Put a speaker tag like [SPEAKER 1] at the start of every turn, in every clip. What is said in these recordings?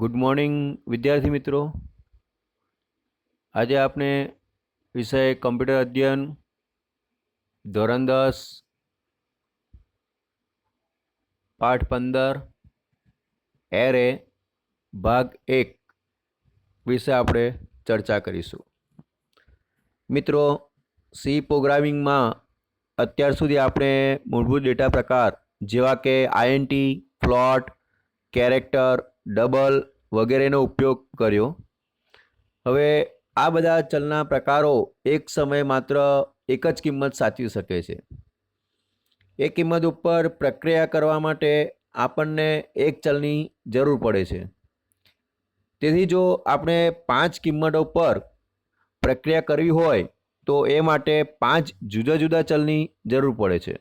[SPEAKER 1] Good morning વિદ્યાર્થી મિત્રો। આજે આપણે વિષય કમ્પ્યુટર અધ્યયન ધોરણ 10 પાઠ 15 એરે ભાગ 1 વિશે આપણે ચર્ચા કરીશું। મિત્રો, સી પ્રોગ્રામિંગમાં અત્યાર સુધી આપણે મૂળભૂત ડેટા પ્રકાર જેવા કે આઈએનટી, ફ્લોટ, કેરેક્ટર, ડબલ વગેરેનો ઉપયોગ કર્યો। હવે આ બધા ચલના પ્રકારો એક સમયે માત્ર એક જ કિંમત સાચવી શકે છે। એ કિંમત ઉપર પ્રક્રિયા કરવા માટે આપણને એક ચલની જરૂર પડે છે। તેથી જો આપણે 5 કિંમતો પર પ્રક્રિયા કરવી હોય તો એ માટે 5 જુદા જુદા ચલની જરૂર પડે છે।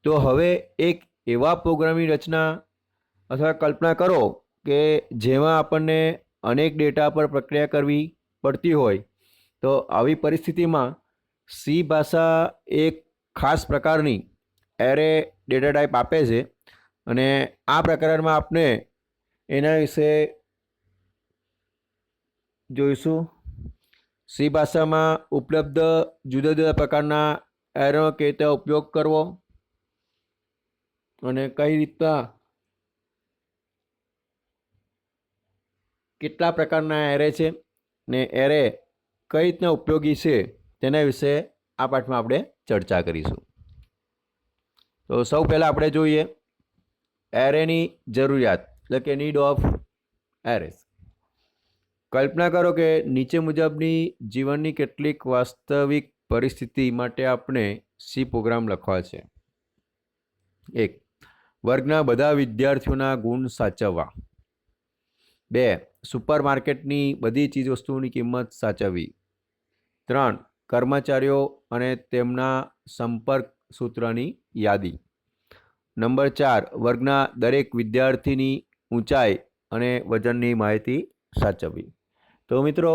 [SPEAKER 1] તો હવે એક એવા પ્રોગ્રામની રચના અથવા કલ્પના કરો કે જેમાં આપણને અનેક ડેટા પર પ્રક્રિયા કરવી પડતી હોય। તો આવી પરિસ્થિતિમાં સી ભાષા એક ખાસ પ્રકારની એરે ડેટા ટાઈપ આપે છે અને આ પ્રકરણમાં આપણે એના વિશે જોઈશું। સી ભાષામાં ઉપલબ્ધ જુદા જુદા પ્રકારના એરેનો કેવી રીતે ઉપયોગ કરવો અને કઈ રીતના કેટલા પ્રકારના એરે છે ને એરે કઈ રીતના ઉપયોગી છે તેના વિશે આ પાઠમાં આપણે ચર્ચા કરીશું। તો સૌ પહેલાં આપણે જોઈએ એરેની જરૂરિયાત એટલે કે નીડ ઓફ એરેસ। કલ્પના કરો કે નીચે મુજબની જીવનની કેટલીક વાસ્તવિક પરિસ્થિતિ માટે આપણે સી પ્રોગ્રામ લખવા છે। 1. વર્ગના બધા વિદ્યાર્થીઓના ગુણ સાચવવા। 2. સુપરમાર્કેટની બધી ચીજવસ્તુઓની કિંમત સાચવવી। 3. કર્મચારીઓ અને તેમના સંપર્ક સૂત્રની યાદી। નંબર 4. વર્ગના દરેક વિદ્યાર્થીની ઊંચાઈ અને વજનની માહિતી સાચવવી। તો મિત્રો,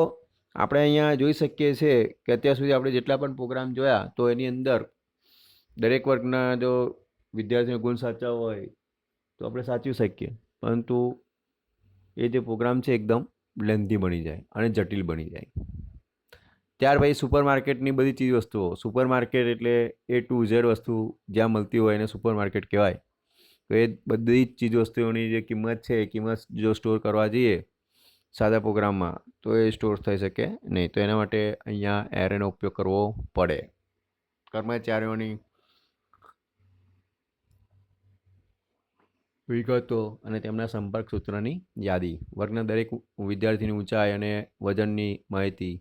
[SPEAKER 1] આપણે અહીંયા જોઈ શકીએ છીએ કે અત્યાર સુધી આપણે જેટલા પણ પ્રોગ્રામ જોયા તો એની અંદર દરેક વર્ગના જો વિદ્યાર્થીનો ગુણ સાચવવા હોય તો આપણે સાચવી શકીએ, પરંતુ એ જે પ્રોગ્રામ છે એકદમ લેન્ધી બની જાય અને જટિલ બની જાય। ત્યાર પછી સુપરમાર્કેટની બધી ચીજ વસ્તુઓ, સુપરમાર્કેટ એટલે એ ટુ ઝેડ વસ્તુ જ્યાં મળતી હોય એને સુપરમાર્કેટ કહેવાય। તો એ બધી જ ચીજ વસ્તુઓની જે કિંમત છે એ કિંમત જો સ્ટોર કરવા જઈએ સાદા પ્રોગ્રામમાં તો એ સ્ટોર થઈ શકે નહીં। તો એના માટે અહીંયા એરેનો ઉપયોગ કરવો પડે। કર્મચારીઓની વિગતો અને તેમના સંપર્ક સૂત્રની યાદી, વર્ગના દરેક વિદ્યાર્થીની ઊંચાઈ અને વજનની માહિતી,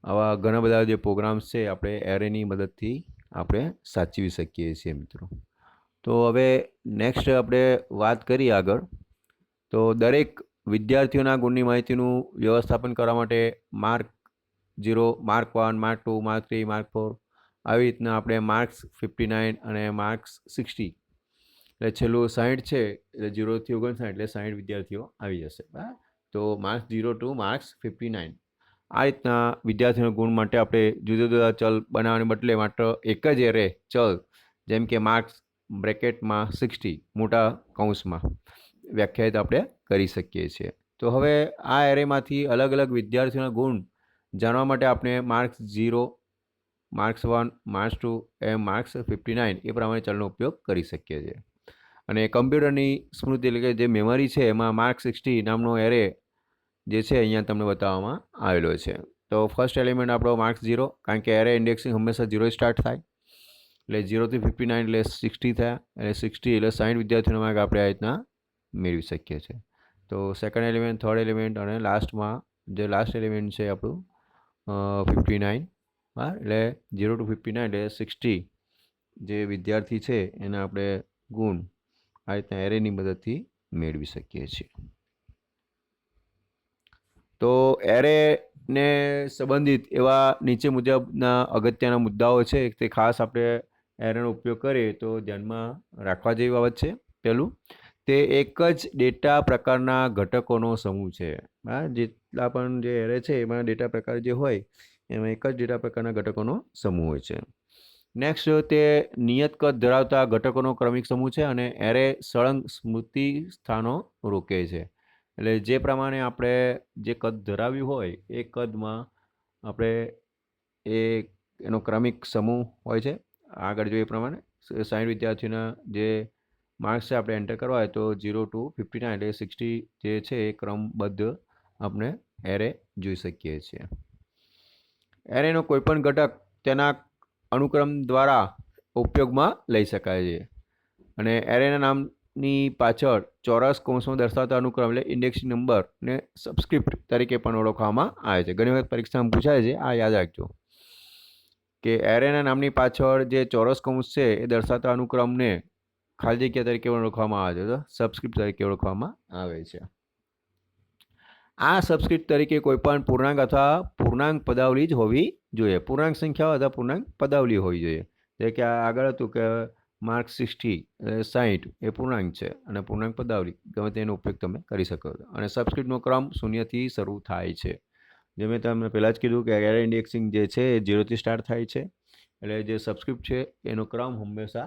[SPEAKER 1] આવા ઘણા બધા જે પ્રોગ્રામ્સ છે આપણે એરેની મદદથી આપણે સાચવી શકીએ છીએ મિત્રો। તો હવે નેક્સ્ટ આપણે વાત કરીએ આગળ। તો દરેક વિદ્યાર્થીઓના ગુણની માહિતીનું વ્યવસ્થાપન કરવા માટે mark 0, mark 1, mark 2, mark 3, mark 4 આવી રીતના આપણે માર્ક્સ 59 અને માર્ક્સ 60 એટલે છેલ્લું 60 છે એટલે 0 થી 59 એટલે 60 વિદ્યાર્થીઓ આવી જશે। બરાબર, તો માર્ક્સ 0 ટુ માર્ક્સ 59 આ રીતના વિદ્યાર્થીઓના ગુણ માટે આપણે જુદા જુદા ચલ બનાવવાને બદલે માત્ર એક જ એરે ચલ જેમ કે માર્ક્સ બ્રેકેટમાં 60 મોટા કૌંસમાં વ્યાખ્યાયિત આપણે કરી શકીએ છીએ। તો હવે આ એરેમાંથી અલગ અલગ વિદ્યાર્થીઓના ગુણ જાણવા માટે આપણે માર્ક્સ 0, માર્ક્સ 1, માર્ક્સ 2 એમ માર્ક્સ 59 એ પ્રમાણે ચલનો ઉપયોગ કરી શકીએ છીએ। અને કમ્પ્યુટરની સ્મૃતિ એટલે કે જે મેમરી છે એમાં માર્ક 60 નામનો એરે જે છે અહીંયા તમને બતાવવામાં આવેલો છે। તો ફર્સ્ટ એલિમેન્ટ આપણો માર્ક્સ 0, કારણ કે એરે ઇન્ડેક્સિંગ હંમેશા 0 સ્ટાર્ટ થાય એટલે 0 થી 59 એટલે 60 થયા, એટલે 60 એટલે 60 વિદ્યાર્થીઓનો માર્ક આપણે આ રીતના મેળવી શકીએ છીએ। તો સેકન્ડ એલિમેન્ટ, થર્ડ એલિમેન્ટ અને લાસ્ટમાં જે લાસ્ટ એલિમેન્ટ છે આપણું 59, હા એટલે 0 ટુ 59 એટલે 60 જે વિદ્યાર્થી છે એને આપણે ગુણ આ રીતના એરેની મદદથી મેળવી શકીએ છીએ। તો એરેને સંબંધિત એવા નીચે મુજબના અગત્યના મુદ્દાઓ છે તે ખાસ આપણે એરેનો ઉપયોગ કરીએ તો ધ્યાનમાં રાખવા જેવી બાબત છે। પહેલું, તે એક જ ડેટા પ્રકારના ઘટકોનો સમૂહ છે। હા, જેટલા પણ જે એરે છે એમાં ડેટા પ્રકાર જે હોય એમાં એક જ ડેટા પ્રકારના ઘટકોનો સમૂહ હોય છે। નેક્સ્ટ, તે નિયત કદ ધરાવતા ઘટકોનો ક્રમિક સમૂહ છે અને એરે સળંગ સ્મૃતિ સ્થાનો રોકે છે। એટલે જે પ્રમાણે આપણે જે કદ ધરાવ્યું હોય એ કદમાં આપણે એ એનો ક્રમિક સમૂહ હોય છે. આગળ જોઈએ એ પ્રમાણે 60 વિદ્યાર્થીઓના જે માર્ક્સ છે આપણે એન્ટર કરવા હોય તો 0 to 59 એટલે 60 જે છે એ ક્રમબદ્ધ આપણે એરે જોઈ શકીએ છીએ. એરેનો કોઈપણ ઘટક તેના અનુક્રમ દ્વારા ઉપયોગમાં લઈ શકાય છે. અને એરેના નામની પાછળ ચોરસ કૌંસમાં દર્શાવતા અનુક્રમ એટલે ઇન્ડેક્સ નંબર ને સબસ્ક્રિપ્ટ તરીકે પણ ઓળખવામાં આવે છે. ઘણી વખત પરીક્ષામાં પૂછાય છે, આ યાદ રાખજો કે એરેના નામની પાછળ જે ચોરસ કૌંસ છે એ દર્શાવતા અનુક્રમને ખાલી જગ્યા તરીકે ઓળખવામાં આવે છે, તો સબસ્ક્રિપ્ટ તરીકે ઓળખવામાં આવે છે. આ સબસ્ક્રિપ્ટ તરીકે કોઈપણ પૂર્ણાંક અથવા પૂર્ણાંક પદાવલી જ હોવી જોઈએ. પૂર્ણાંક સંખ્યાઓ અથવા પૂર્ણાંક પદાવલી હોવી જોઈએ. જે કે આગળ હતું કે માર્ક 60 એ પૂર્ણાંક છે અને પૂર્ણાંક પદાવલી ગમે તેનો ઉપયોગ તમે કરી શકો છો. અને સબસ્ક્રિપ્ટનો ક્રમ 0 થી શરૂ થાય છે. જે મેં તમને પહેલાં જ કીધું કે એરે ઇન્ડેક્સિંગ જે છે એ 0 થી સ્ટાર્ટ થાય છે. એટલે જે સબસ્ક્રિપ્ટ છે એનો ક્રમ હંમેશા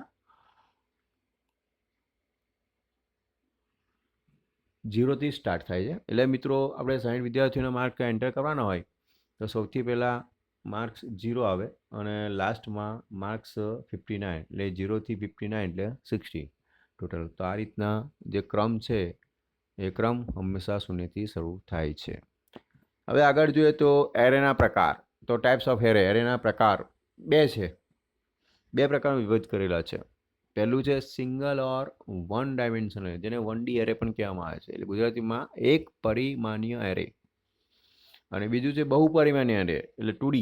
[SPEAKER 1] 0 થી સ્ટાર્ટ થાય છે. એટલે મિત્રો આપણે 60 વિદ્યાર્થીઓના માર્ક એન્ટર કરવાના હોય તો સૌથી પહેલાં માર્ક્સ 0 આવે અને લાસ્ટમાં માર્ક્સ 59 એટલે 0 થી 59 એટલે 60 ટોટલ. તો આ રીતના જે ક્રમ છે એ ક્રમ હંમેશા 0 થી શરૂ થાય છે. હવે આગળ જોઈએ તો એરેના પ્રકાર. તો ટાઈપ્સ ઓફ એરેના પ્રકાર બે છે. બે પ્રકારમાં વિભાજિત કરેલા છે. પહેલું છે સિંગલ ઓર વન ડાયમેન્શનલ, જેને 1D એરે પણ કહેવામાં આવે છે. એટલે ગુજરાતીમાં એક પરિમાણીય એરે. અને બીજું છે બહુપરિમાણીય એરે એટલે 2D,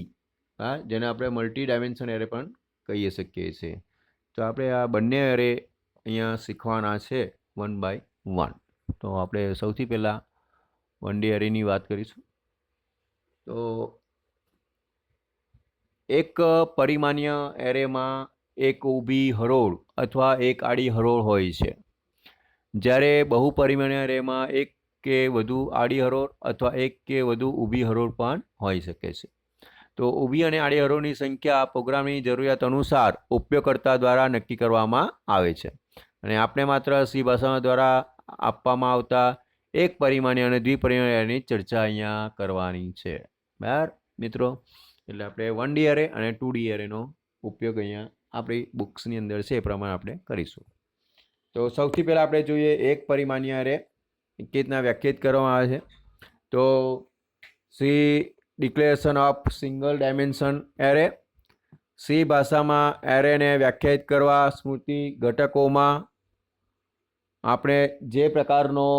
[SPEAKER 1] હા, જેને આપણે મલ્ટી ડાયમેન્શન એરે પણ કહી શકીએ છીએ. તો આપણે આ બંને એરે અહીંયા શીખવાના છે 1 by 1. તો આપણે સૌથી પહેલાં 1D એરેની વાત કરીશું. તો એક પરિમાણીય એરેમાં એક ઊભી હરોળ અથવા એક આડી હરોળ હોય છે. જ્યારે બહુપરિમાણીય એરેમાં એક કે વધુ આડી હરોળ અથવા એક કે વધુ ઊભી હરોળ પણ હોઈ શકે છે. તો ઊભી અને આડી હરોળની સંખ્યા પ્રોગ્રામની જરૂરિયાત અનુસાર ઉપયોગકર્તા દ્વારા નક્કી કરવામાં આવે છે. અને આપણે માત્ર સી ભાષા દ્વારા આપવામાં આવતા એક પરિમાણીય અને દ્વિપરિમાણીય એરેની ચર્ચા અહીંયા કરવાની છે. બરાબર મિત્રો? એટલે આપણે 1D એરે અને 2D એરેનો ઉપયોગ અહીંયા આપણી બુક્સની અંદર છે એ પ્રમાણે આપણે કરીશું. તો સૌથી પહેલાં આપણે જોઈએ એક પરિમાણીય એરે કેવી રીતના વ્યાખ્યાયિત કરવામાં આવે છે. તો C declaration of single dimension array. C ભાષામાં એરેને વ્યાખ્યાયિત કરવા સ્મૃતિ ઘટકોમાં આપણે જે પ્રકારનો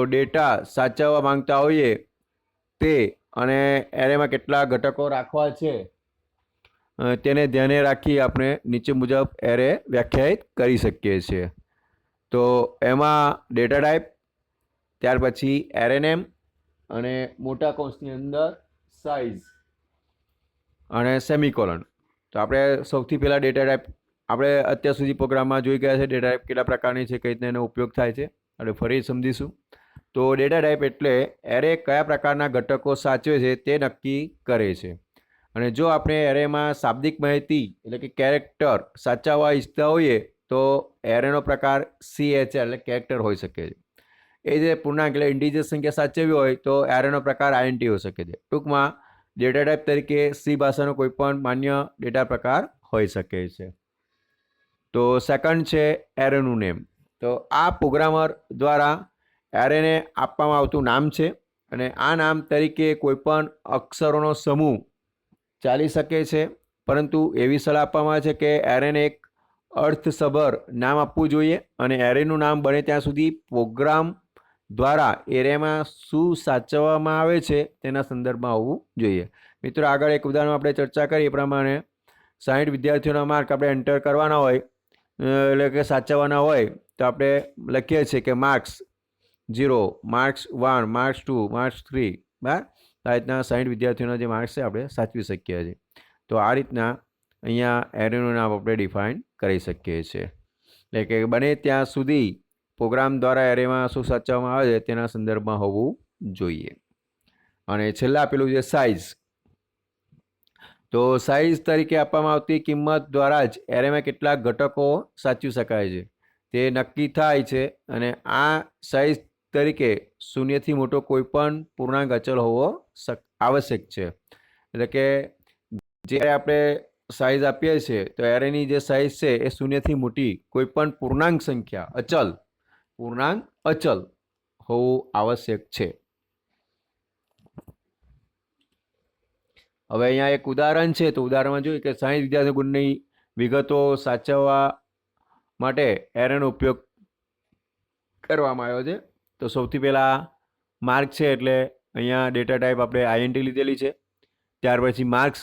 [SPEAKER 1] ડેટા સાચવવા માંગતા હોઈએ તે અને એરેમાં કેટલા ઘટકો રાખવા છે તેને ધ્યાને રાખી આપણે નીચે મુજબ એરે વ્યાખ્યાયિત કરી શકીએ છીએ. તો એમાં ડેટા ટાઈપ, ત્યાર પછી એરે નેમ અને મોટા કૌંસની અંદર સાઇઝ અને સેમિકોલન. તો આપણે સૌથી પહેલાં ડેટા ટાઈપ આપણે અત્યાર સુધી પ્રોગ્રામમાં જોઈ ગયા છે. ડેટા ટાઈપ કેટલા પ્રકારની છે, કઈ રીતના એનો ઉપયોગ થાય છે આપણે ફરી સમજીશું. તો ડેટા ટાઈપ એટલે એરે કયા પ્રકારના ઘટકો સાચવે છે તે નક્કી કરે છે. અને જો આપણે એરેમાં શાબ્દિક માહિતી એટલે કે કેરેક્ટર સાચવવા ઈચ્છતા હોઈએ તો એરેનો પ્રકાર CHR એટલે કેરેક્ટર હોઈ શકે છે. એ જે પૂર્ણાંક એટલે ઇન્ટીજર સંખ્યા સાચવવી હોય તો એરેનો પ્રકાર INT હોઈ શકે છે. ટૂંકમાં ડેટા ટાઈપ તરીકે સી ભાષાનો કોઈ પણ માન્ય ડેટા પ્રકાર હોઈ શકે છે. તો સેકન્ડ છે એરેનું નેમ. તો આ પ્રોગ્રામર દ્વારા એરેને આપવામાં આવતું નામ છે અને આ નામ તરીકે કોઈપણ અક્ષરોનો સમૂહ ચાલી શકે છે, પરંતુ એવી સલાહ આપવામાં આવે છે કે એરેને એક અર્થસભર નામ આપવું જોઈએ અને એરેનું નામ બને ત્યાં સુધી પ્રોગ્રામ દ્વારા એરેમાં શું સાચવવામાં આવે છે તેના સંદર્ભમાં હોવું જોઈએ. મિત્રો આગળ એક ઉદાહરણ આપણે ચર્ચા કરી એ પ્રમાણે 60 વિદ્યાર્થીઓના માર્ક આપણે એન્ટર કરવાના હોય એટલે કે સાચવવાના હોય તો આપણે લખીએ છીએ કે માર્ક્સ 0, માર્ક્સ 1, માર્ક્સ 2, માર્ક્સ 3. બરાબર? આ રીતના 60 વિદ્યાર્થીઓના જે માર્ક્સ છે આપણે સાચવી શકીએ છીએ. તો આ રીતના અહીંયા એરેનું નામ આપણે ડિફાઇન કરી શકીએ છીએ. એટલે કે બને ત્યાં સુધી પ્રોગ્રામ દ્વારા એરેમાં શું સાચવવામાં આવે છે તેના સંદર્ભમાં હોવું જોઈએ. અને છેલ્લા આપેલું છે સાઇઝ. તો સાઇઝ તરીકે આપવામાં આવતી કિંમત દ્વારા જ એરેમાં કેટલાક ઘટકો સાચવી શકાય છે. તે નક્કી થાય છે અને આ સાઇઝ તરીકે શૂન્યથી મોટો કોઈ પણ પૂર્ણાંક અચલ હોવો આવશ્યક છે. એટલે કે જે આપણે સાઇઝ આપીએ છીએ તો એરેની જે સાઇઝ છે એ શૂન્યથી મોટી કોઈ પણ પૂર્ણાંક સંખ્યા અચલ હોવું આવશ્યક છે. હવે અહીંયા એક ઉદાહરણ છે, તો ઉદાહરણમાં જોઈએ કે 60 વિદ્યાર્થી ગુણની વિગતો સાચવવા માટે એરેનો ઉપયોગ કરવામાં આવ્યો છે. તો સૌથી પહેલાં માર્ક છે, એટલે અહીંયા ડેટા ટાઈપ આપણે આઈએનટી લીધેલી છે. ત્યાર પછી માર્ક્સ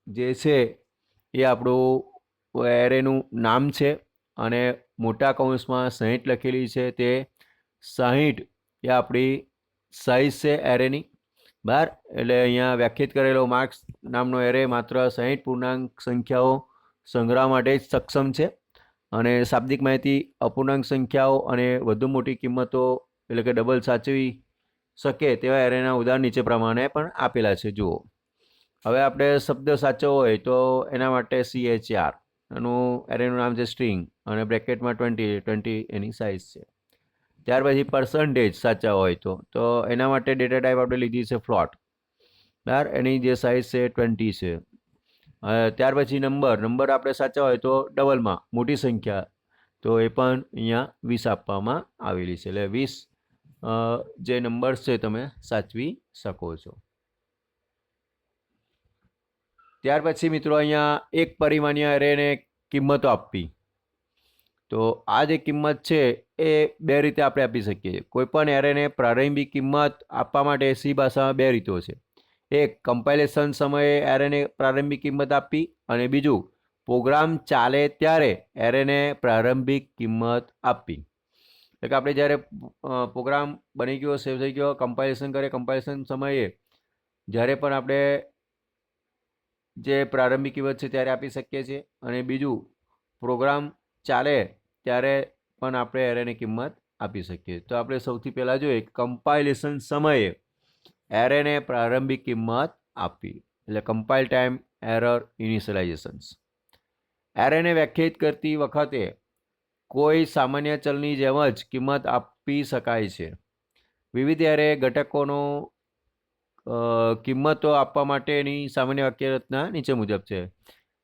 [SPEAKER 1] જે છે એ આપણું એરેનું નામ છે અને મોટા કૌંસમાં 60 લખેલી છે, તે 60 એ આપણી સાઇઝ છે એરેની બહાર. એટલે અહીંયા વ્યાખ્યાયિત કરેલો માર્ક્સ નામનો એરે માત્ર 60 પૂર્ણાંક સંખ્યાઓ સંગ્રહવા માટે જ સક્ષમ છે અને શાબ્દિક માહિતી અપૂર્ણાંક સંખ્યાઓ અને વધુ મોટી કિંમતો એટલે કે ડબલ સાચવી શકે તેવા એરેના ઉદાહરણ નીચે પ્રમાણે પણ આપેલા છે. જુઓ, હવે આપણે શબ્દ સાચવવો હોય તો એના માટે CHR એનું એરેનું નામ છે સ્ટ્રિંગ અને બ્રેકેટમાં 20 એની સાઇઝ છે. ત્યાર પછી પર્સન્ટેજ સાચા હોય તો એના માટે ડેટા ટાઈપ આપણે લીધી છે ફ્લોટ બરાબર, એની જે સાઇઝ છે 20 છે. ત્યાર પછી નંબર આપણે સાચા હોય તો ડબલમાં મોટી સંખ્યા, તો એ પણ અહીંયા 20 આપવામાં આવેલી છે. એટલે 20 જે નંબર્સ છે તમે સાચવી શકો છો. ત્યાર પછી મિત્રો અહીંયા એક પરિમાણીય એરેને કિંમતો આપવી. તો આ જે કિંમત છે એ બે રીતે આપણે આપી શકીએ. કોઈપણ એરેને પ્રારંભિક કિંમત આપવા માટે સી ભાષામાં બે રીતો છે. એક, કમ્પાઇલેશન સમયે એરેને પ્રારંભિક કિંમત આપવી અને બીજું, પ્રોગ્રામ ચાલે ત્યારે એરેને પ્રારંભિક કિંમત આપવી. એટલે કે આપણે જ્યારે પ્રોગ્રામ બની ગયો, સેવ થઈ ગયો, કમ્પાઇલેશન કરે, કમ્પાઇલેશન સમયે જ્યારે પણ આપણે જે પ્રારંભિક કિંમત છે ત્યારે આપી શકીએ છીએ અને બીજું પ્રોગ્રામ ચાલે ત્યારે પણ આપણે એરેની કિંમત આપી શકીએ. તો આપણે સૌથી પહેલાં જોઈએ કમ્પાઇલેશન સમયે એરેને પ્રારંભિક કિંમત આપવી, એટલે કમ્પાઇલ ટાઈમ એરર ઇનિશિયલાઇઝેશન્સ. એરેને વ્યાખ્યાયિત કરતી વખતે કોઈ સામાન્ય ચલની જેમ જ કિંમત આપી શકાય છે. વિવિધ એરે ઘટકોનો કિંમતો આપવા માટેની સામાન્ય વાક્ય રચના નીચે મુજબ છે.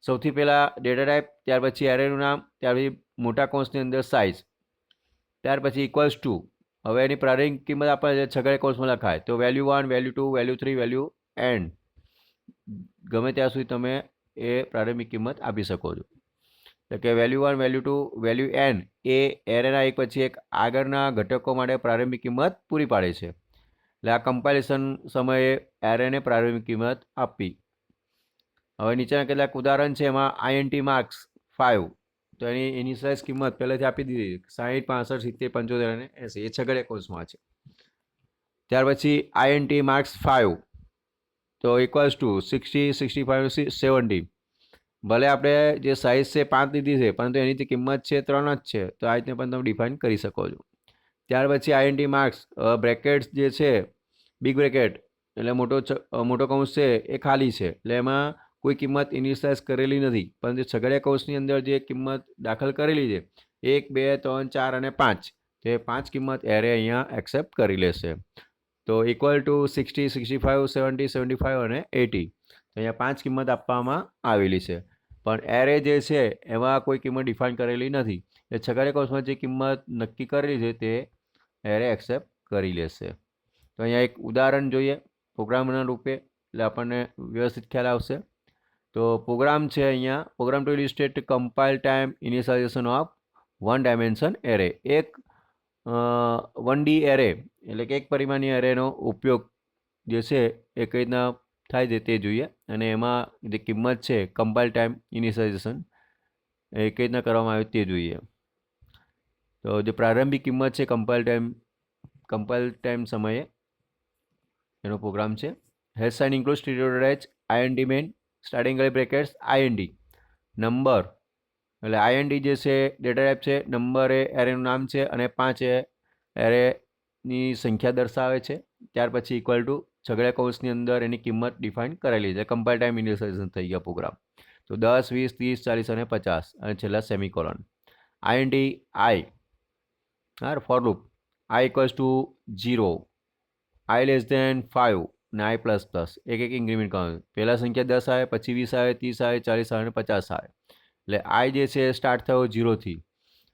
[SPEAKER 1] સૌથી પહેલાં ડેટા ટાઈપ, ત્યાર પછી એરેનું નામ, ત્યાર પછી મોટા કૌંસની અંદર સાઇઝ, ત્યાર પછી ઇક્વલ્સ ટુ. હવે એની પ્રારંભિક કિંમત આપણે છગડીયા કૌંસમાં લખાય તો value 1, value 2, value 3, value n, ગમે ત્યાં સુધી તમે એ પ્રારંભિક કિંમત આપી શકો છો. એટલે કે વેલ્યુ 1, વેલ્યુ 2, વેલ્યુ n એ એરેના એક પછી એક આગળના ઘટકો માટે પ્રારંભિક કિંમત પૂરી પાડે છે. એટલે આ કમ્પાઇલેશન સમયે એરેને પ્રારંભિક કિંમત આપવી. હવે નીચેના કેટલાક ઉદાહરણ છે, એમાં આઈએનટી માર્ક્સ 5, તો એની ઇનિશિયલાઇઝ કિંમત પહેલેથી આપી દીધી 60, 65, 70, 75 અને 80, એ છગડીયા કૌંસમાં છે. ત્યાર પછી આઈએનટી માર્ક્સ 5 તો ઇક્વલ્સ ટુ 60, 65, 70. ભલે આપણે જે સાઇઝ છે 5 લીધી છે પરંતુ એની જે કિંમત છે 3 જ છે, તો આ રીતે પણ તમે ડિફાઇન કરી શકો છો. ત્યાર પછી આઈએનટી માર્ક્સ બ્રેકેટ્સ જે છે, બિગ બ્રેકેટ એટલે મોટો કૌંસ છે એ ખાલી છે, એટલે એમાં કોઈ કિંમત ઇનિશિયલાઇઝ કરેલી નથી, પરંતુ છગડીયા કૌંસની અંદર જે કિંમત દાખલ કરેલી છે 1, 2, 3, 4 અને 5, તે 5 કિંમત એરે અહીંયા એક્સેપ્ટ કરી લેશે. તો ઇક્વલ ટુ 60, 65, 70, 75 અને 80, તો અહીંયા 5 કિંમત આપવામાં આવેલી છે. પણ એરે જે છે એમાં કોઈ કિંમત ડિફાઇન કરેલી નથી, એ છગડીયા કૌંસમાં જે કિંમત નક્કી કરેલી છે તે એરે એક્સેપ્ટ કરી લેશે. તો અહીંયા એક ઉદાહરણ જોઈએ પ્રોગ્રામના રૂપે, એટલે આપણને વ્યવસ્થિત ખ્યાલ આવશે. તો પ્રોગ્રામ છે અહીંયા, program to illustrate compile time initialization of one dimension array. એક 1D એરે એટલે કે એક પરિમાણીય એરેનો ઉપયોગ જે છે એ કઈ રીતના થાય છે તે જોઈએ, અને એમાં જે કિંમત છે કમ્પાઇલ ટાઈમ ઇનિશિયલાઇઝેશન એ કઈ રીતના કરવામાં આવે તે જોઈએ. તો જે પ્રારંભિક કિંમત છે કમ્પાઇલ ટાઈમ સમયે એનો પ્રોગ્રામ છે. હેશ સાઇન ઇન્ક્લુડ સ્ટીરિયોડાઇઝ IND main starting brackets IND number, એટલે આઈએનડી જે છે ડેટા ટાઈપ છે, નંબર એ એરેનું નામ છે અને 5 એ એરેની સંખ્યા દર્શાવે છે. ત્યાર પછી ઇક્વલ ટુ છગડીયા કૌંસની અંદર એની કિંમત ડિફાઇન કરેલી છે. કમ્પાઇલ ટાઈમ ઇનિશિયલાઇઝેશન થઈ ગયા પ્રોગ્રામ. તો 10, 20, 30, 40 અને 50 અને છેલ્લા semicolon. INT I for loop I equals to 0, I less than 5 ને I પ્લસ પ્લસ એક ઇન્ક્રીમેન્ટ કરવાનું. પહેલાં સંખ્યા 10 આવે, પછી 20 આવે, 30 આવે, 40 આવે અને 50 આવે. એટલે I જે છે સ્ટાર્ટ થયો 0થી.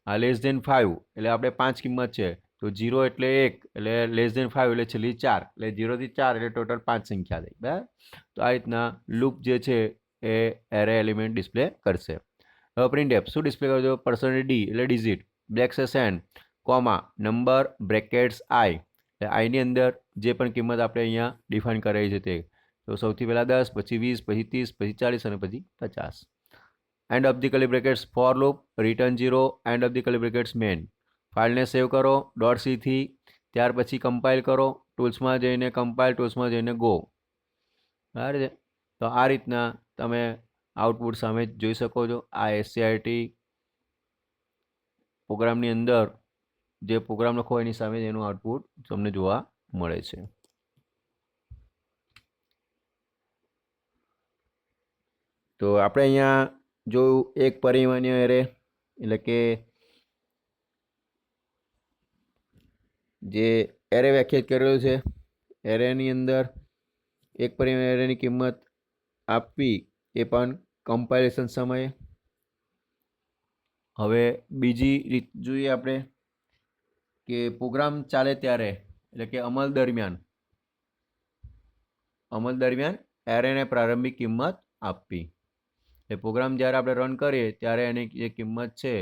[SPEAKER 1] આ લેસ દેન 5 એટલે આપણે 5 કિંમત છે, તો 0 એટલે 1 એટલે લેસ દેન 5 એટલે છેલ્લી 4 એટલે 0 થી 4 એટલે ટોટલ 5 સંખ્યા થઈ. બરાબર. તો આ રીતના લૂપ જે છે એ એરે એલિમેન્ટ ડિસ્પ્લે કરશે. હવે પ્રિન્ટએફ શું ડિસ્પ્લે કરજો? %d એટલે digit, \n, comma, number, brackets I એટલે I ની અંદર જે પણ કિંમત આપણે અહીંયા ડિફાઇન કરેલી છે તે. તો સૌથી પહેલાં 10, પછી 20, પછી 30, પછી 40 અને પછી 50. End of the curly brackets for loop, return 0, end of the curly brackets man. ફાઇલને સેવ કરો .c થી, ત્યાર પછી કમ્પાઇલ કરો, ટૂલ્સમાં જઈને કમ્પાઇલ, ટૂલ્સમાં જઈને ગો. બરાબર છે. તો આ રીતના તમે આઉટપુટ સામે જોઈ શકો છો. આ SCRT પ્રોગ્રામની અંદર જે પ્રોગ્રામ લખો એની સામે એનું આઉટપુટ તમને જોવા મળે છે. તો આપણે અહીંયા જોયું એક પરિમાણીય એરે એટલે કે જે એરે વ્યાખ્યાયિત કરેલું છે. એરેની અંદર એક પરિમાણીય એરેની કિંમત આપવી એ પણ કમ્પાઇલેશન સમયે. હવે બીજી રીત જોઈએ આપણે કે પ્રોગ્રામ ચાલે ત્યારે એટલે કે અમલ દરમિયાન એરેને પ્રારંભિક કિંમત આપવી. એ પ્રોગ્રામ જ્યારે આપણે રન કરીએ ત્યારે એની જે કિંમત છે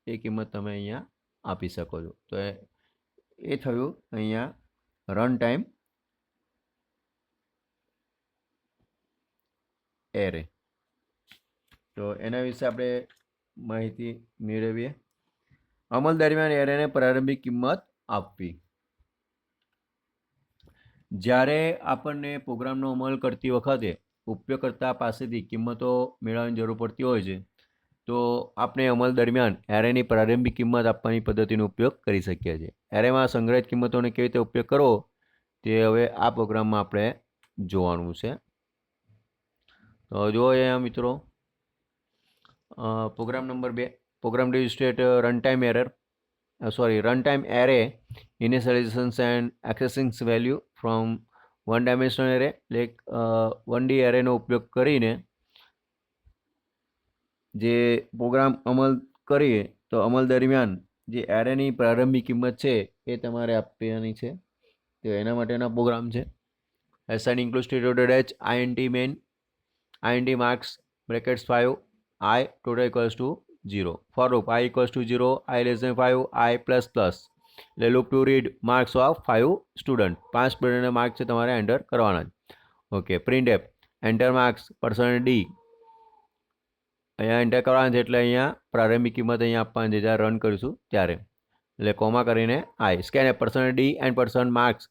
[SPEAKER 1] એ કિંમત તમે અહીંયા આપી શકો છો. તો એ થયું અહીંયા રન ટાઈમ એરે. તો એના વિશે આપણે માહિતી મેળવીએ. અમલ દરમિયાન એરેને પ્રારંભિક કિંમત આપવી. જ્યારે આપણને પ્રોગ્રામનો અમલ કરતી વખતે ઉપયોગકર્તા પાસેથી કિંમતો મેળવવાની જરૂર પડતી હોય છે, તો આપણે અમલ દરમિયાન એરેની પ્રારંભિક કિંમત આપવાની પદ્ધતિનો ઉપયોગ કરી શકીએ છીએ. એરેમાં સંગ્રહિત કિંમતોને કેવી રીતે ઉપયોગ કરવો તે હવે આ પ્રોગ્રામમાં આપણે જોવાનું છે. તો જુઓ અહીંયા મિત્રો, પ્રોગ્રામ નંબર 2, પ્રોગ્રામ રજિસ્ટ્રેટ runtime array initializations and accessing value from one dimensional array. like 1D એરેનો ઉપયોગ કરીને જે પ્રોગ્રામ અમલ કરીએ તો અમલ દરમિયાન જે એરેની પ્રારંભિક કિંમત છે એ તમારે આપવાની છે. તો એના માટેના પ્રોગ્રામ છે. assign include state.h int main int marks brackets 5 I total equals to 0. for loop I equals to 0, I less than 5, I plus plus. એટલે loop to read marks of 5 student. 5 સ્ટુડન્ટના marks છે તમારે enter કરવાના છે. Okay. printf enter marks %d અહીંયા enter કરવાના છે એટલે અહીંયા પ્રારંભિક કિંમત અહીંયા આપવાની છે જ્યારે રન કરીશું ત્યારે. એટલે કોમા કરીને I scanf %d and %marks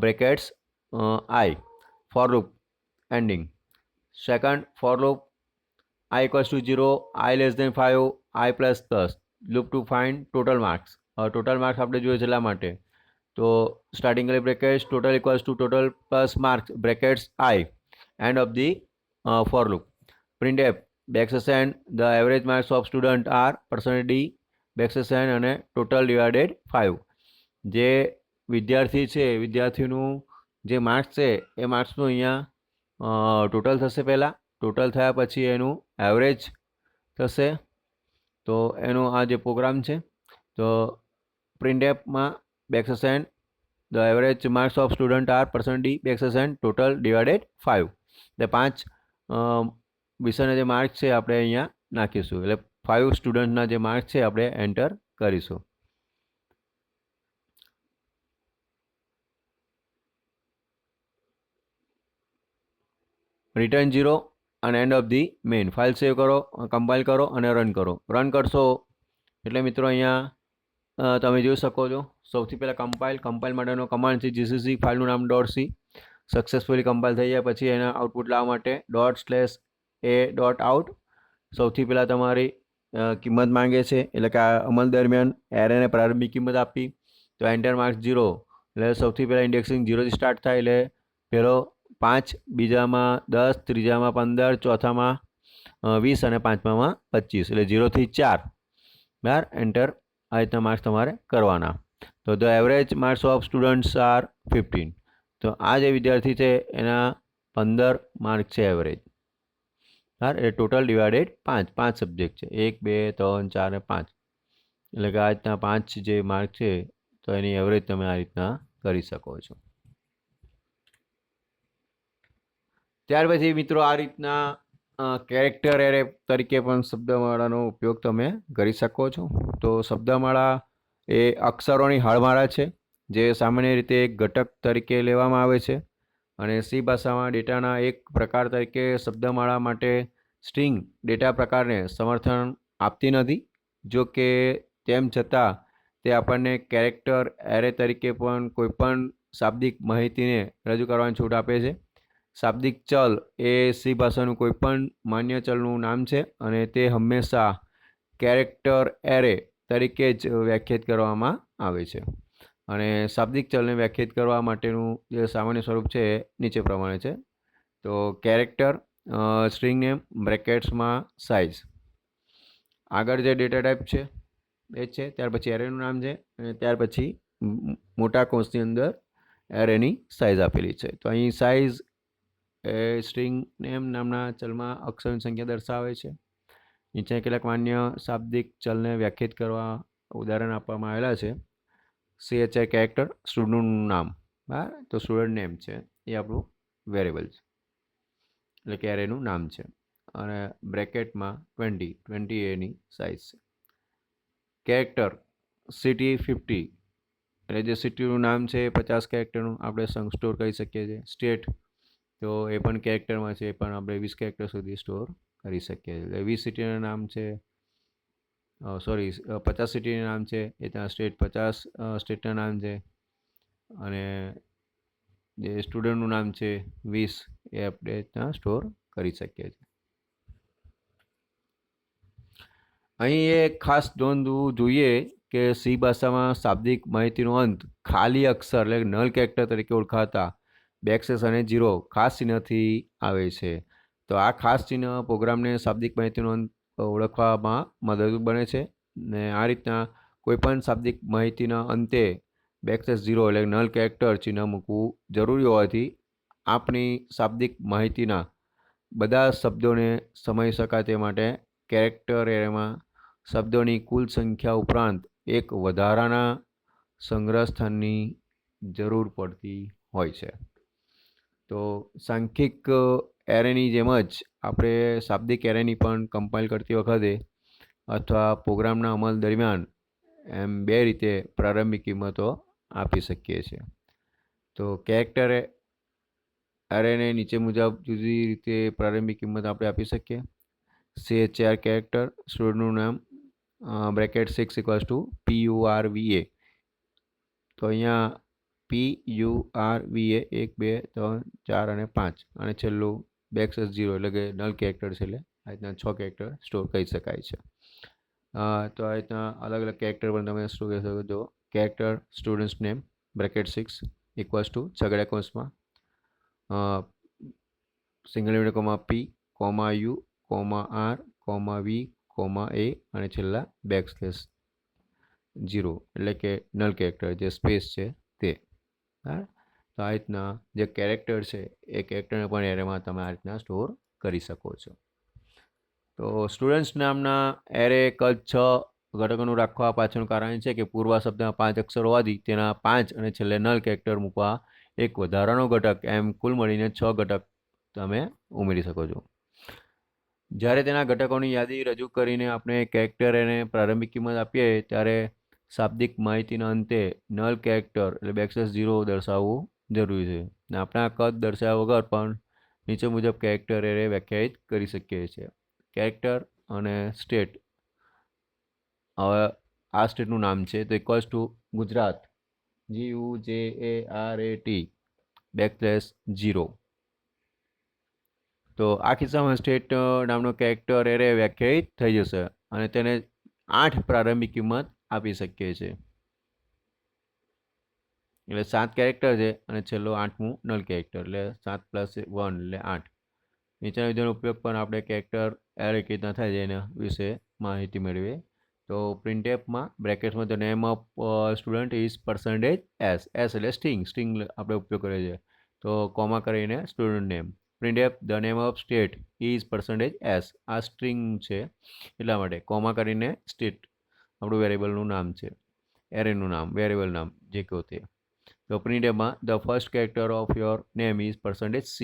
[SPEAKER 1] brackets I for loop ending. second for loop I equals to 0, I less than 5, I plus plus. loop to find total marks. Total marks આપણે જોઈએ છે એટલા માટે. તો starting brackets total equals to total plus marks brackets I and of the for loop. printf \n the average marks of student are %d \n અને total divided 5. જે વિદ્યાર્થી છે વિદ્યાર્થીનું જે માર્ક્સ છે એ માર્ક્સનું અહીંયા ટોટલ થશે. પહેલાં ટોટલ થયા પછી એનું એવરેજ થશે. તો એનો આ જે પ્રોગ્રામ છે તો printfમાં \n the average marks of student are %d \n total divided 5. એટલે 5 વિષયના જે માર્ક્સ છે આપણે અહીંયા નાખીશું. એટલે 5 સ્ટુડન્ટના જે માર્ક્સ છે આપણે એન્ટર કરીશું. રિટર્ન 0 અને and of the main. File save કરો, કમ્પાઇલ કરો અને રન કરો. રન કરશો એટલે મિત્રો અહીંયા તમે જોઈ શકો છો. સૌથી પહેલાં કમ્પાઇલ માટેનો કમાન્ડ છે gcc, ફાઇલનું નામ .c. સક્સેસફુલી કમ્પાઇલ થઈ જાય પછી એના આઉટપુટ લાવવા માટે .a.out. સૌથી પહેલાં તમારી કિંમત માંગે છે એટલે કે આ અમલ દરમિયાન એરેને પ્રારંભિક કિંમત આપી. તો એન્ટર માર્ક્સ 0 એટલે સૌથી પહેલાં ઇન્ડેક્સિંગ 0થી સ્ટાર્ટ થાય એટલે પહેલો 5, બીજામાં 10, ત્રીજામાં 15, ચોથામાં 20 અને પાંચમામાં 25 એટલે 0 થી 4. બરાબર, એન્ટર આ રીતના માર્ક્સ તમારે કરવાના. તો the average marks of students are 15. તો આ જે વિદ્યાર્થી છે એના 15 માર્ક છે એવરેજ. બરાબર, એ ટોટલ ડિવાઇડેડ 5 સબ્જેક્ટ છે, 1 2 3 4 અને 5, એટલે કે આ રીતના 5 જે માર્ક છે તો એની એવરેજ તમે આ રીતના કરી શકો છો. ત્યાર પછી મિત્રો આ રીતના કેરેક્ટર એરે તરીકે પણ શબ્દમાળાનો ઉપયોગ તમે કરી શકો છો. તો શબ્દમાળા એ અક્ષરોની હારમાળા છે જે સામાન્ય રીતે એક ઘટક તરીકે લેવામાં આવે છે, અને સી ભાષામાં ડેટાના એક પ્રકાર તરીકે શબ્દમાળા માટે સ્ટ્રિંગ ડેટા પ્રકારને સમર્થન આપતી નથી. જો કે તેમ છતાં તે આપણને કેરેક્ટર એરે તરીકે પણ કોઈપણ શાબ્દિક માહિતીને રજૂ કરવાની છૂટ આપે છે. શાબ્દિક ચલ એ સી ભાષાનું કોઈપણ માન્ય ચલનું નામ છે, અને તે હંમેશા કેરેક્ટર એરે તરીકે જ વ્યાખ્યાયિત કરવામાં આવે છે. અને શાબ્દિક ચલને વ્યાખ્યાયિત કરવા માટેનું જે સામાન્ય સ્વરૂપ છે એ નીચે પ્રમાણે છે. તો કેરેક્ટર, સ્ટ્રિંગ નેમ, બ્રેકેટ્સમાં સાઇઝ. આગળ જે ડેટા ટાઈપ છે એ છે, ત્યાર પછી એરેનું નામ છે, અને ત્યાર પછી મોટા કૌંસની અંદર એરેની સાઇઝ આપેલી છે. તો અહીં સાઇઝ એ સ્ટ્રિંગ નેમ નામના ચલમાં અક્ષરોની સંખ્યા દર્શાવે છે. નીચે કેટલાક માન્ય શાબ્દિક ચલને વ્યાખ્યાયિત કરવા ઉદાહરણ આપવામાં આવેલા છે. CHI કેરેક્ટર, સ્ટુડન્ટનું નામ, બરાબર, તો સ્ટુડન્ટ નેમ છે એ આપણું વેરિયેબલ છે, એટલે કે એરેનું નામ છે, અને બ્રેકેટમાં 20 એની સાઇઝ છે. કેરેક્ટર સિટી 50, એટલે જે સિટીનું નામ છે 50 કેરેક્ટરનું આપણે સ્ટોર કરી શકીએ છીએ. સ્ટેટ તો એ પણ કેરેક્ટરમાં છે, એ પણ આપણે 20 કેરેક્ટર સુધી સ્ટોર કરી શકીએ છીએ. એટલે 20 સિટીના નામ છે, 50 સિટીના નામ છે, એ ત્યાં સ્ટેટ 50 સ્ટેટના નામ છે, અને જે સ્ટુડન્ટનું નામ છે 20 એ આપણે ત્યાં સ્ટોર કરી શકીએ છીએ. અહીં એ ખાસ નોંધવું જોઈએ કે સી ભાષામાં શાબ્દિક માહિતીનો અંત ખાલી અક્ષર એટલે નલ કેરેક્ટર તરીકે ઓળખાતા બેકસ્લેશ અને 0 ખાસ ચિહ્નથી આવે છે. તો આ ખાસ ચિહ્ન પ્રોગ્રામને શાબ્દિક માહિતીનો અંત ઓળખવામાં મદદરૂપ બને છે, ને આ રીતના કોઈપણ શાબ્દિક માહિતીના અંતે બેકસ્લેશ 0 એટલે નલ કેરેક્ટર ચિહ્ન મૂકવું જરૂરી હોવાથી આપણી શાબ્દિક માહિતીના બધા શબ્દોને સમજી શકાય તે માટે કેરેક્ટર એરેમાં શબ્દોની કુલ સંખ્યા ઉપરાંત એક વધારાના સંગ્રહ સ્થાનની જરૂર પડતી હોય છે. તો સાંખ્યિક એરેની જેમ જ આપણે શાબ્દિક એરેની પણ કમ્પાઇલ કરતી વખતે અથવા પ્રોગ્રામના અમલ દરમિયાન એમ બે રીતે પ્રારંભિક કિંમતો આપી શકીએ છીએ. તો કેરેક્ટર એરેને નીચે મુજબ જુદી રીતે પ્રારંભિક કિંમત આપણે આપી શકીએ. CHR કેરેક્ટર, સ્ટુડન્ટનું નામ, બ્રેકેટ 6 = PURVA. તો અહીંયા PURVA 1 2 3 4 અને 5, અને છેલ્લું બેકસ્લેશ 0 એટલે કે નલ કેરેક્ટર છે, એટલે આ રીતના 6 કેરેક્ટર સ્ટોર કરી શકાય છે. તો આ રીતના અલગ અલગ કેરેક્ટર પણ તમે સ્ટોર કરી શકો છો. કેરેક્ટર સ્ટુડન્ટ્સ નેમ બ્રેકેટ 6 = છગડા કૌંસમાં single unit comma P, U, R, V, A, અને છેલ્લા બેકસ્લેશ 0 એટલે કે નલ કેરેક્ટર જે સ્પેસ છે તે. બરાબર, તો આ રીતના જે કેરેક્ટર છે એ કેરેક્ટરને પણ એરેમાં તમે આ રીતના સ્ટોર કરી શકો છો. તો સ્ટુડન્ટ્સ નામના એરે કદ 6 ઘટકોનું રાખવા પાછળનું કારણ છે કે પૂર્વ શબ્દમાં 5 અક્ષરો હોવાથી તેના 5 અને છેલ્લે નલ કેરેક્ટર મૂકવા એક વધારાનો ઘટક, એમ કુલ મળીને 6 ઘટક તમે ઉમેરી શકો છો. જ્યારે તેના ઘટકોની યાદી રજૂ કરીને આપણે કેરેક્ટર એને પ્રારંભિક કિંમત આપીએ ત્યારે શાબ્દિક માહિતીના અંતે નલ કેરેક્ટર એટલે બેકસ્લેશ 0 દર્શાવવું જરૂરી છે. ને આપણે આ કદ દર્શાવ્યા વગર પણ નીચે મુજબ કેરેક્ટર એરે વ્યાખ્યાયિત કરી શકીએ છીએ. કેરેક્ટર અને સ્ટેટ, હવે આ સ્ટેટનું નામ છે તો ગુજરાત GUJARAT \0. તો આ કિસ્સામાં સ્ટેટ નામનો કેરેક્ટર એરે વ્યાખ્યાયિત થઈ જશે, અને તેને 8 પ્રારંભિક કિંમત આપી શકીએ છીએ. એટલે 7 કેરેક્ટર છે અને છેલ્લો 8મું નલ કેરેક્ટર, એટલે 7 + 1 એટલે 8. નીચેના વિધાનનો ઉપયોગ પણ આપણે કેરેક્ટર એરે કેવી રીતના થાય છે એના વિશે માહિતી મેળવીએ. તો પ્રિન્ટએફમાં બ્રેકેટ્સમાં the name of student is %s એટલે સ્ટ્રિંગ આપણે ઉપયોગ કરીએ છીએ. તો કોમા કરીને student name. Printf the name of state is %s આ સ્ટ્રિંગ છે એટલા માટે કોમા કરીને સ્ટેટ આપણું વેરિયેબલનું નામ છે, એરેનું નામ, વેરિયેબલ નામ જે કહો તે. તો પ્રિન્ટએફમાં the first character of your name is %c.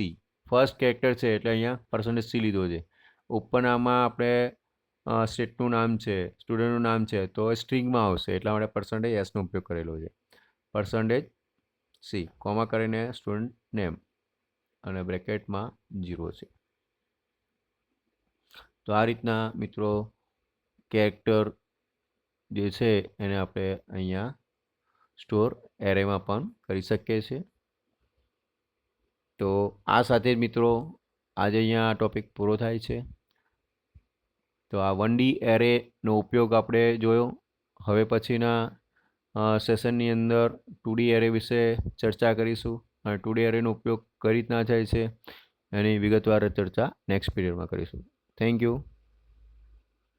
[SPEAKER 1] First character છે એટલે અહીંયા %c લીધો છે. ઉપરનામાં આપણે સ્ટેટનું નામ છે, સ્ટુડન્ટનું નામ છે, તો એ સ્ટ્રિંગમાં આવશે એટલા માટે %s નો ઉપયોગ કરેલો છે. %c કોમા કરીને સ્ટુડન્ટ નેમ અને બ્રેકેટમાં 0 છે. તો આ રીતના મિત્રો કેરેક્ટર જે છે એને આપણે અહીંયા સ્ટોર એરેમાં પણ કરી શકીએ છીએ. તો આ સાથે જ મિત્રો આજે અહીંયા આ ટોપિક પૂરો થાય છે. તો આ 1D એરેનો ઉપયોગ આપણે જોયો. હવે પછીના સેશનની અંદર 2D એરે વિશે ચર્ચા કરીશું અને 2D એરેનો ઉપયોગ કઈ રીતના થાય છે એની વિગતવાર ચર્ચા નેક્સ્ટ પીરિયડમાં કરીશું. Thank you.